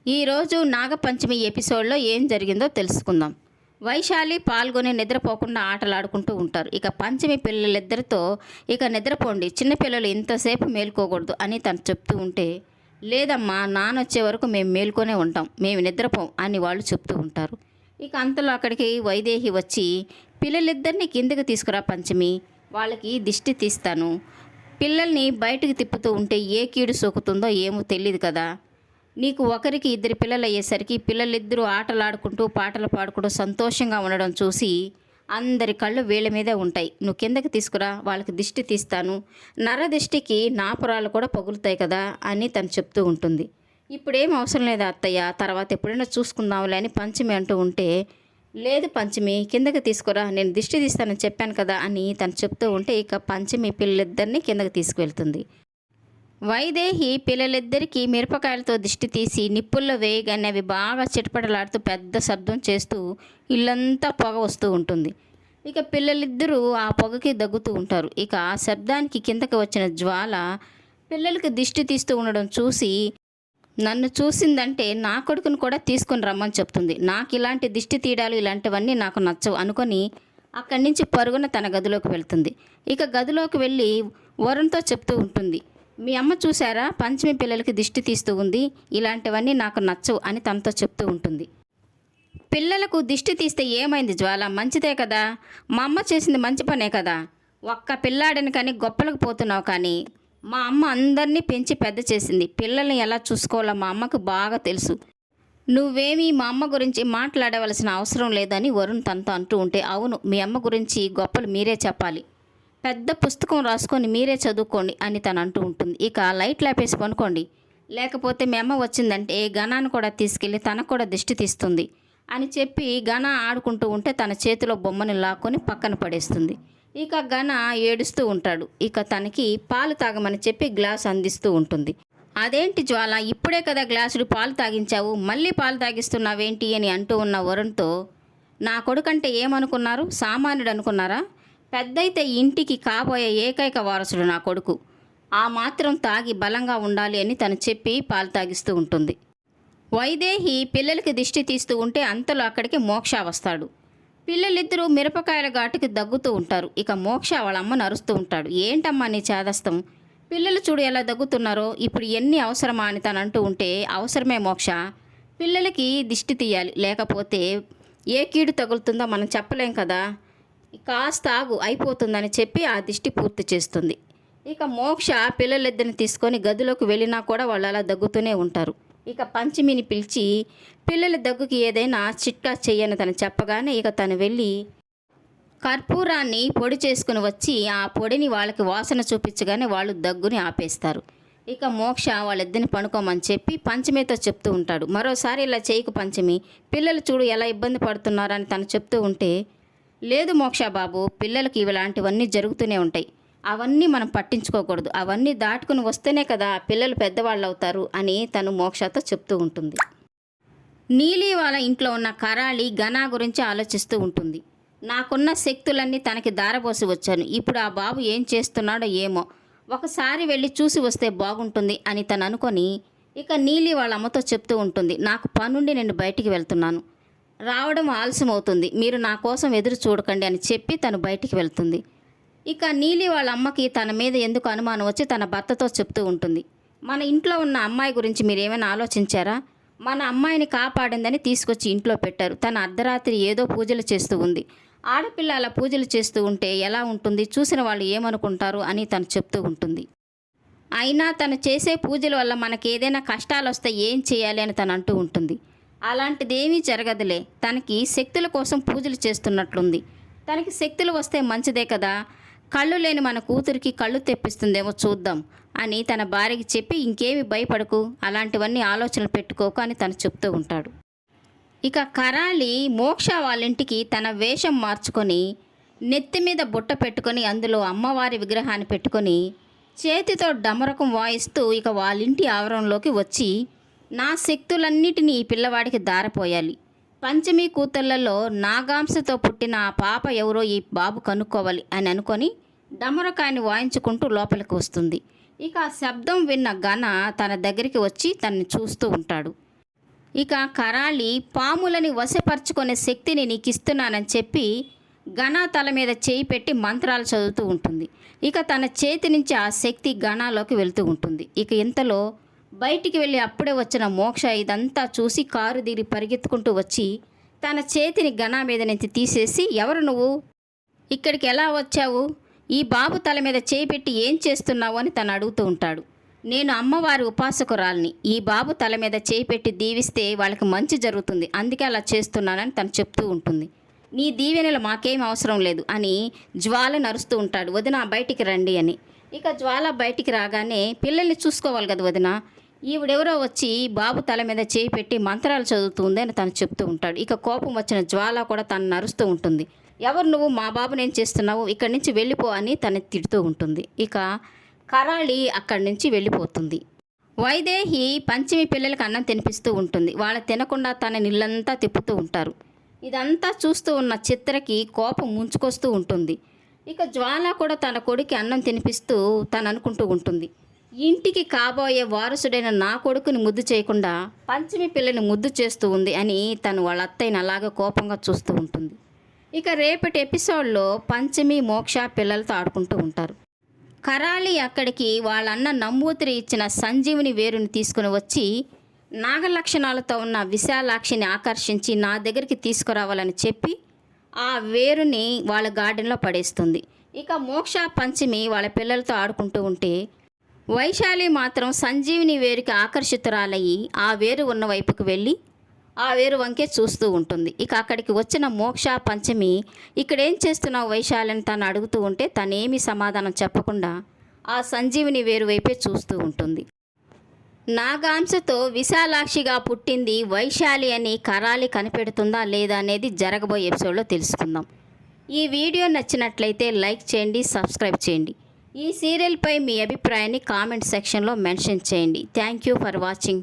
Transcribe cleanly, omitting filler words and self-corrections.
ఈరోజు నాగపంచమి ఎపిసోడ్లో ఏం జరిగిందో తెలుసుకుందాం. వైశాలి పాల్గొని నిద్రపోకుండా ఆటలాడుకుంటూ ఉంటారు. ఇక పంచమి పిల్లలిద్దరితో ఇక నిద్రపోండి, చిన్నపిల్లలు ఇంతసేపు మేలుకోకూడదు అని తను చెప్తూ ఉంటే, లేదమ్మా నానొచ్చే వరకు మేము మేలుకొనే ఉంటాం, మేము నిద్రపోం అని వాళ్ళు చెప్తూ ఉంటారు. ఇక అంతలో అక్కడికి వైదేహి వచ్చి, పిల్లలిద్దరిని కిందకి తీసుకురా పంచమి, వాళ్ళకి దిష్టి తీస్తాను, పిల్లల్ని బయటికి తిప్పుతూ ఉంటే ఏ కీడు సోకుతుందో ఏమో తెలియదు కదా, నీకు ఒకరికి ఇద్దరు పిల్లలు అయ్యేసరికి పిల్లలిద్దరూ ఆటలాడుకుంటూ పాటలు పాడుకుంటూ సంతోషంగా ఉండడం చూసి అందరి కళ్ళు వీళ్ళ మీదే ఉంటాయి, నువ్వు కిందకి తీసుకురా, వాళ్ళకి దిష్టి తీస్తాను, నరదిష్టికి నాపురాలు కూడా పగులుతాయి కదా అని తను చెప్తూ ఉంటుంది. ఇప్పుడేం అవసరం లేదు అత్తయ్య, తర్వాత ఎప్పుడైనా చూసుకుందాంలే అని పంచమి అంటూ ఉంటే, లేదు పంచమి కిందకి తీసుకురా, నేను దిష్టి తీస్తానని చెప్పాను కదా అని తను చెప్తూ ఉంటే ఇక పంచమి పిల్లలిద్దరినీ కిందకి తీసుకువెళ్తుంది. వైదేహి పిల్లలిద్దరికీ మిరపకాయలతో దిష్టి తీసి నిప్పుల్లో వేయగానే అవి బాగా చిటపటలాడుతూ పెద్ద శబ్దం చేస్తూ ఇల్లంతా పొగ వస్తూ ఉంటుంది. ఇక పిల్లలిద్దరూ ఆ పొగకి దగ్గుతూ ఉంటారు. ఇక ఆ శబ్దానికి కిందకి వచ్చిన జ్వాల పిల్లలకి దిష్టి తీస్తూ ఉండడం చూసి, నన్ను చూసిందంటే నా కొడుకును కూడా తీసుకుని రమ్మని చెప్తుంది, నాకు ఇలాంటి దిష్టి తీయడాలు ఇలాంటివన్నీ నాకు నచ్చవు అనుకొని అక్కడి నుంచి పరుగున తన గదిలోకి వెళ్తుంది. ఇక గదిలోకి వెళ్ళి వరుణ్తో చెప్తూ ఉంటుంది, మీ అమ్మ చూసారా పంచమి పిల్లలకి దిష్టి తీస్తూ ఉంది, ఇలాంటివన్నీ నాకు నచ్చవు అని తనతో చెప్తూ ఉంటుంది. పిల్లలకు దిష్టి తీస్తే ఏమైంది జ్వాల, మంచిదే కదా, మా అమ్మ చేసింది మంచి పనే కదా, ఒక్క పిల్లాడని కానీ గొప్పలకు పోతున్నావు, కానీ మా అమ్మ అందరినీ పెంచి పెద్ద చేసింది, పిల్లల్ని ఎలా చూసుకోవాలో మా అమ్మకు బాగా తెలుసు, నువ్వేమీ మా అమ్మ గురించి మాట్లాడవలసిన అవసరం లేదని వరుణ్ తనతో అంటూ ఉంటే, అవును మీ అమ్మ గురించి గొప్పలు మీరే చెప్పాలి, పెద్ద పుస్తకం రాసుకొని మీరే చదువుకోండి అని తను అంటూ ఉంటుంది. ఇక లైట్లు ఆపేసి పనుకోండి, లేకపోతే మీ అమ్మ వచ్చిందంటే గణాన్ని కూడా తీసుకెళ్ళి తనకు కూడా దిష్టి తీస్తుంది అని చెప్పి గణ ఆడుకుంటూ ఉంటే తన చేతిలో బొమ్మని లాక్కొని పక్కన పడేస్తుంది. ఇక గణ ఏడుస్తూ ఉంటాడు. ఇక తనకి పాలు తాగమని చెప్పి గ్లాస్ అందిస్తూ ఉంటుంది. అదేంటి జ్వాల, ఇప్పుడే కదా గ్లాసుడు పాలు తాగించావు, మళ్ళీ పాలు తాగిస్తున్నావేంటి అని అంటూ ఉన్న వరుణ్తో, నా కొడుకంటే ఏమనుకున్నారు, సామాన్యుడు అనుకున్నారా, పెద్దయితే ఇంటికి కాబోయే ఏకైక వారసుడు నా కొడుకు, ఆ మాత్రం తాగి బలంగా ఉండాలి అని తను చెప్పి పాలు తాగిస్తూ ఉంటుంది. వైదేహి పిల్లలకి దిష్టి తీస్తూ ఉంటే అంతలో అక్కడికి మోక్ష వస్తాడు. పిల్లలిద్దరూ మిరపకాయల ఘాటుకి దగ్గుతూ ఉంటారు. ఇక మోక్ష వాళ్ళ అమ్మను అరుస్తూ ఉంటాడు, ఏంటమ్మా నీ చేదస్తం, పిల్లలు చూడు ఎలా దగ్గుతున్నారో, ఇప్పుడు ఎన్ని అవసరమా అని తను అంటూ ఉంటే, అవసరమే మోక్ష, పిల్లలకి దిష్టి తీయాలి, లేకపోతే ఏ కీడు తగులుతుందో మనం చెప్పలేం కదా, కాస్త ఆగు అయిపోతుందని చెప్పి ఆ దిష్టి పూర్తి చేస్తుంది. ఇక మోక్ష పిల్లలిద్దరిని తీసుకొని గదిలోకి వెళ్ళినా కూడా వాళ్ళు అలా దగ్గుతూనే ఉంటారు. ఇక పంచమిని పిలిచి పిల్లల దగ్గుకి ఏదైనా చిట్కా చెయ్యని తను చెప్పగానే ఇక తను వెళ్ళి కర్పూరాన్ని పొడి చేసుకుని వచ్చి ఆ పొడిని వాళ్ళకి వాసన చూపించగానే వాళ్ళు దగ్గుని ఆపేస్తారు. ఇక మోక్ష వాళ్ళిద్దరిని పనుకోమని చెప్పి పంచమితో చెప్తూ ఉంటాడు, మరోసారి ఇలా చేయకు పంచమి, పిల్లలు చూడు ఎలా ఇబ్బంది పడుతున్నారని తను చెప్తూ ఉంటే, లేదు మోక్ష బాబు, పిల్లలకి ఇలాంటివన్నీ జరుగుతూనే ఉంటాయి, అవన్నీ మనం పట్టించుకోకూడదు, అవన్నీ దాటుకుని వస్తేనే కదా పిల్లలు పెద్దవాళ్ళు అవుతారు అని తను మోక్షతో చెప్తూ ఉంటుంది. నీలి వాళ్ళ ఇంట్లో ఉన్న కరాళి గనా గురించి ఆలోచిస్తూ ఉంటుంది. నాకున్న శక్తులన్నీ తనకి దారబోసి వచ్చాను, ఇప్పుడు ఆ బాబు ఏం చేస్తున్నాడో ఏమో, ఒకసారి వెళ్ళి చూసి వస్తే బాగుంటుంది అని తను అనుకొని ఇక నీలి వాళ్ళ అమ్మతో చెప్తూ ఉంటుంది, నాకు పనుండి నేను బయటికి వెళ్తున్నాను, రావడం ఆలస్యం అవుతుంది, మీరు నా కోసం ఎదురు చూడకండి అని చెప్పి తను బయటికి వెళ్తుంది. ఇక నీలి వాళ్ళ అమ్మకి తన మీద ఎందుకు అనుమానం వచ్చి తన భర్తతో చెప్తూ ఉంటుంది, మన ఇంట్లో ఉన్న అమ్మాయి గురించి మీరు ఏమైనా ఆలోచించారా, మన అమ్మాయిని కాపాడిందని తీసుకొచ్చి ఇంట్లో పెట్టారు, తన అర్ధరాత్రి ఏదో పూజలు చేస్తూ ఉంది, ఆడపిల్ల అలా పూజలు చేస్తూ ఉంటే ఎలా ఉంటుంది, చూసిన వాళ్ళు ఏమనుకుంటారు అని తను చెప్తూ ఉంటుంది. అయినా తను చేసే పూజల వల్ల మనకి ఏదైనా కష్టాలు వస్తే ఏం చేయాలి అని తను అంటూ ఉంటుంది. అలాంటిదేమీ జరగదులే, తనకి శక్తుల కోసం పూజలు చేస్తున్నట్లుంది, తనకి శక్తులు వస్తే మంచిదే కదా, కళ్ళు లేని మన కూతురికి కళ్ళు తెప్పిస్తుందేమో చూద్దాం అని తన భార్యకి చెప్పి, ఇంకేమి భయపడకు, అలాంటివన్నీ ఆలోచనలు పెట్టుకోకు అని తను చెప్తూ ఉంటాడు. ఇక కరాళి మోక్ష వాళ్ళింటికి తన వేషం మార్చుకొని నెత్తి మీద బుట్ట పెట్టుకొని అందులో అమ్మవారి విగ్రహాన్ని పెట్టుకొని చేతితో డమరకం వాయిస్తూ ఇక వాళ్ళింటి ఆవరణలోకి వచ్చి, నా శక్తులన్నిటినీ ఈ పిల్లవాడికి దారపోయాలి, పంచమి కూతుళ్లలో నాగాంశతో పుట్టిన ఆ పాప ఎవరో ఈ బాబు కనుక్కోవాలి అని అనుకొని డమరకాయని వాయించుకుంటూ లోపలికి వస్తుంది. ఇక ఆ శబ్దం విన్న గణ తన దగ్గరికి వచ్చి తనని చూస్తూ ఉంటాడు. ఇక కరాళి పాములని వశపరుచుకునే శక్తిని నీకు ఇస్తున్నానని చెప్పి గణా తల మీద చేయి పెట్టి మంత్రాలు చదువుతూ ఉంటుంది. ఇక తన చేతి నుంచి ఆ శక్తి గణాలోకి వెళ్తూ ఉంటుంది. ఇక ఇంతలో బయటికి వెళ్ళి అప్పుడే వచ్చిన మోక్ష ఇదంతా చూసి కారు దిగి పరిగెత్తుకుంటూ వచ్చి తన చేతిని గణా మీద నుంచి తీసేసి, ఎవరు నువ్వు, ఇక్కడికి ఎలా వచ్చావు, ఈ బాబు తల మీద చేయి పెట్టి ఏం చేస్తున్నావు అని తను అడుగుతూ ఉంటాడు. నేను అమ్మవారి ఉపాసకురాల్ని, ఈ బాబు తల మీద చేయి పెట్టి దీవిస్తే వాళ్ళకి మంచి జరుగుతుంది, అందుకే అలా చేస్తున్నానని తను చెప్తూ ఉంటుంది. నీ దీవెనలు మాకేం అవసరం లేదు అని జ్వాల నరుస్తూ ఉంటాడు. వదిన బయటికి రండి అని. ఇక జ్వాల బయటికి రాగానే పిల్లల్ని చూసుకోవాలి కదా వదిన, ఈవిడెవరో వచ్చి బాబు తల మీద చేయి పెట్టి మంత్రాలు చదువుతుంది అని తను చెప్తూ ఉంటాడు. ఇక కోపం వచ్చిన జ్వాల కూడా తను నరుస్తూ ఉంటుంది. ఎవరు నువ్వు, మా బాబుని ఏం చేస్తున్నావు, ఇక్కడి నుంచి వెళ్ళిపో అని తను తిడుతూ ఉంటుంది. ఇక కరాళి అక్కడి నుంచి వెళ్ళిపోతుంది. వైదేహి పంచమి పిల్లలకి అన్నం తినిపిస్తూ ఉంటుంది. వాళ్ళు తినకుండా తన నీళ్ళంతా తిప్పుతూ ఉంటారు. ఇదంతా చూస్తూ ఉన్న చిత్రకి కోపం ముంచుకొస్తూ ఉంటుంది. ఇక జ్వాల కూడా తన కొడుకు అన్నం తినిపిస్తూ తను అనుకుంటూ ఉంటుంది, ఇంటికి కాబోయే వారసుడైన నా కొడుకుని ముద్దు చేయకుండా పంచమి పిల్లని ముద్దు చేస్తూ ఉంది అని తను వాళ్ళ అత్తయ్యని అలాగే కోపంగా చూస్తూ ఉంటుంది. ఇక రేపటి ఎపిసోడ్లో పంచమి మోక్ష పిల్లలతో ఆడుకుంటూ ఉంటారు. కరాళి అక్కడికి వాళ్ళన్న నంబూతిరి ఇచ్చిన సంజీవిని వేరుని తీసుకుని వచ్చి నాగలక్షణాలతో ఉన్న విశాలాక్షిని ఆకర్షించి నా దగ్గరికి తీసుకురావాలని చెప్పి ఆ వేరుని వాళ్ళ గార్డెన్లో పడేస్తుంది. ఇక మోక్ష పంచమి వాళ్ళ పిల్లలతో ఆడుకుంటూ ఉంటే వైశాలి మాత్రం సంజీవిని వేరుకి ఆకర్షితురాలయ్యి ఆ వేరు ఉన్న వైపుకు వెళ్ళి ఆ వేరు వంకే చూస్తూ ఉంటుంది. ఇక అక్కడికి వచ్చిన మోక్ష పంచమి, ఇక్కడేం చేస్తున్నావు వైశాలి అని తను అడుగుతూ ఉంటే తనేమీ సమాధానం చెప్పకుండా ఆ సంజీవిని వేరు వైపే చూస్తూ ఉంటుంది. నాగాంశతో విశాలాక్షిగా పుట్టింది వైశాలి అని కరాళి కనిపెడుతుందా లేదా అనేది జరగబోయే ఎపిసోడ్లో తెలుసుకుందాం. ఈ వీడియో నచ్చినట్లయితే లైక్ చేయండి, సబ్స్క్రైబ్ చేయండి. ఈ సీరియల్పై మీ అభిప్రాయాన్ని కామెంట్ సెక్షన్లో మెన్షన్ చేయండి. Thank you for watching.